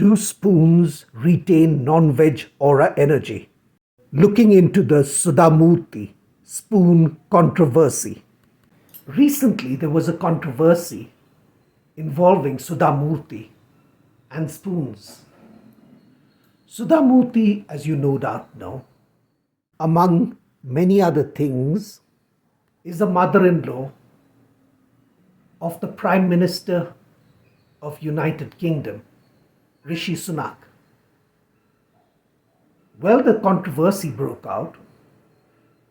Do spoons retain non-veg aura energy? Looking into the Sudha Murthy spoon controversy. Recently, there was a controversy involving Sudha Murthy and spoons. Sudha Murthy, as you no doubt know, among many other things, is the mother-in-law of the Prime Minister of United Kingdom, Rishi Sunak. Well, the controversy broke out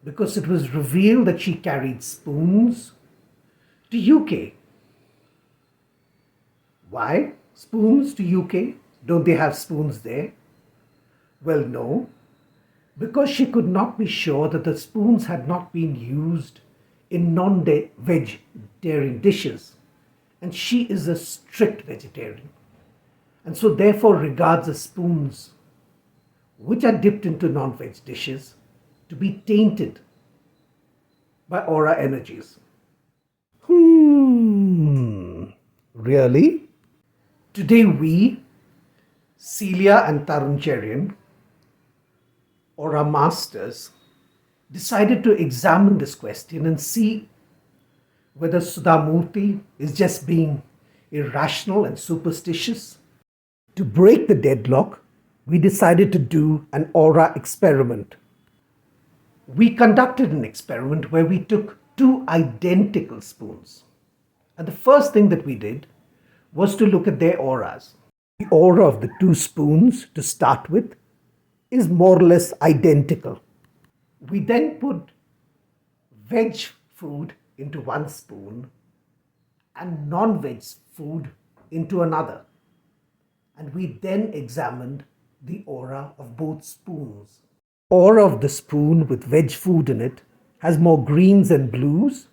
because it was revealed that she carried spoons to UK. Why spoons to UK? Don't they have spoons there? Well, no, because she could not be sure that the spoons had not been used in non-vegetarian dishes, and she is a strict vegetarian, and so therefore regards the spoons which are dipped into non-veg dishes to be tainted by aura energies. Really? Today we, Celia and Tarun Celia, aura masters, decided to examine this question and see whether Sudha Murthy is just being irrational and superstitious. To break the deadlock, we decided to do an aura experiment. We conducted an experiment where we took two identical spoons. And the first thing that we did was to look at their auras. The aura of the two spoons, to start with, is more or less identical. We then put veg food into one spoon and non-veg food into another. And we then examined the aura of both spoons. Aura of the spoon with veg food in it has more greens and blues,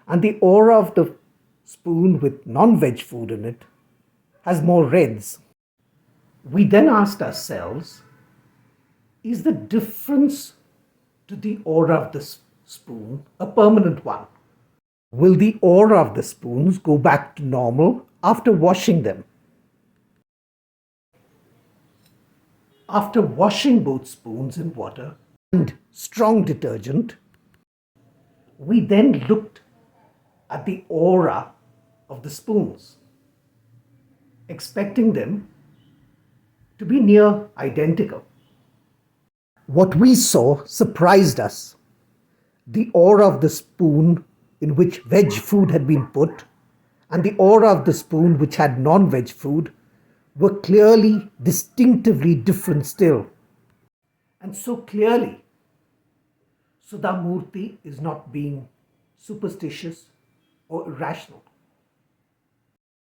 and the aura of the spoon with non-veg food in it has more reds. We then asked ourselves, is the difference to the aura of the spoon a permanent one? Will the aura of the spoons go back to normal after washing them? After washing both spoons in water and strong detergent, we then looked at the aura of the spoons, expecting them to be near identical. What we saw surprised us. The aura of the spoon in which veg food had been put and the aura of the spoon which had non-veg food were clearly, distinctively different still. And so clearly, Sudha Murthy is not being superstitious or irrational.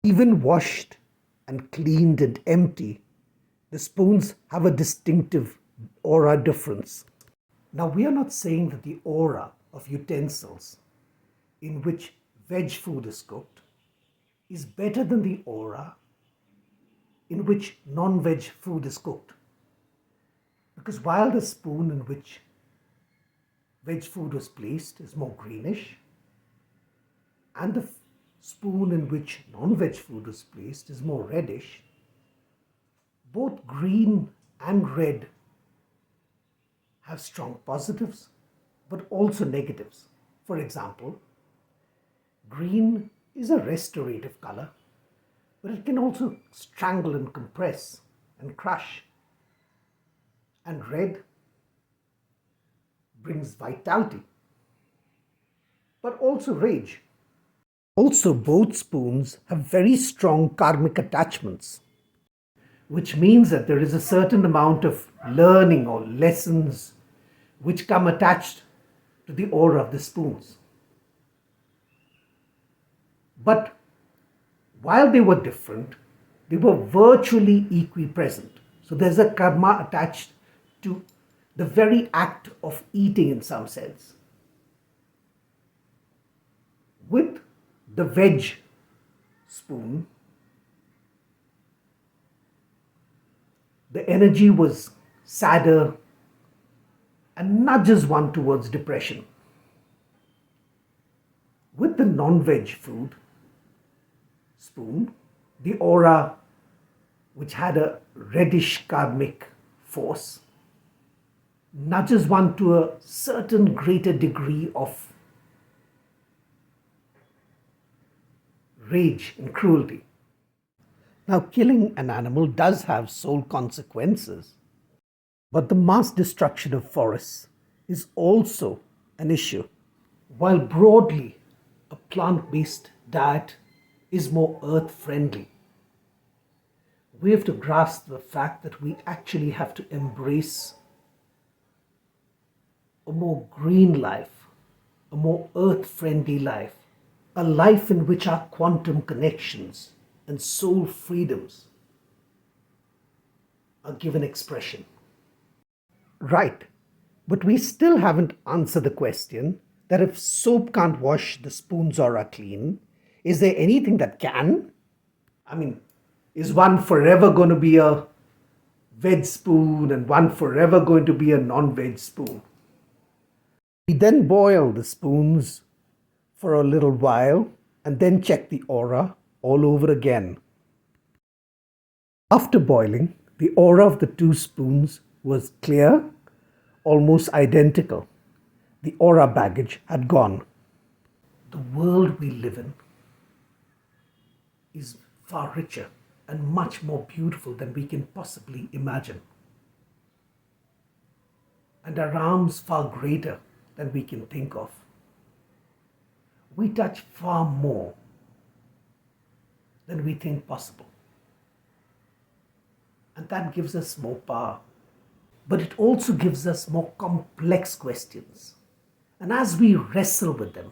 Even washed and cleaned and empty, the spoons have a distinctive aura difference. Now, we are not saying that the aura of utensils in which veg food is cooked is better than the aura in which non-veg food is cooked. Because while the spoon in which veg food was placed is more greenish, and the spoon in which non-veg food was placed is more reddish, both green and red have strong positives, but also negatives. For example, green is a restorative color, but it can also strangle and compress and crush. And red brings vitality, but also rage. Also, both spoons have very strong karmic attachments, which means that there is a certain amount of learning or lessons which come attached to the aura of the spoons. But while they were different, they were virtually equipresent. So there's a karma attached to the very act of eating in some sense. With the veg spoon, the energy was sadder and nudges one towards depression. With the non-veg food spoon, the aura which had a reddish karmic force, nudges one to a certain greater degree of rage and cruelty. Now, killing an animal does have soul consequences, but the mass destruction of forests is also an issue. While broadly a plant-based diet is more earth-friendly, we have to grasp the fact that we actually have to embrace a more green life, a more earth-friendly life, a life in which our quantum connections and soul freedoms are given expression. Right, but we still haven't answered the question that if soap can't wash the spoon's aura clean, is there anything that can? I mean, is one forever going to be a veg spoon and one forever going to be a non-veg spoon? We then boil the spoons for a little while and then check the aura all over again. After boiling, the aura of the two spoons was clear, almost identical. The aura baggage had gone. The world we live in is far richer and much more beautiful than we can possibly imagine. And our arms far greater than we can think of. We touch far more than we think possible. And that gives us more power. But it also gives us more complex questions. And as we wrestle with them,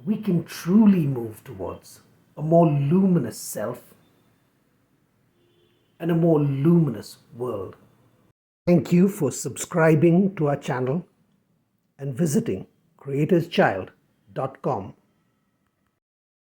we can truly move towards a more luminous self and a more luminous world. Thank you for subscribing to our channel and visiting creatorschild.com.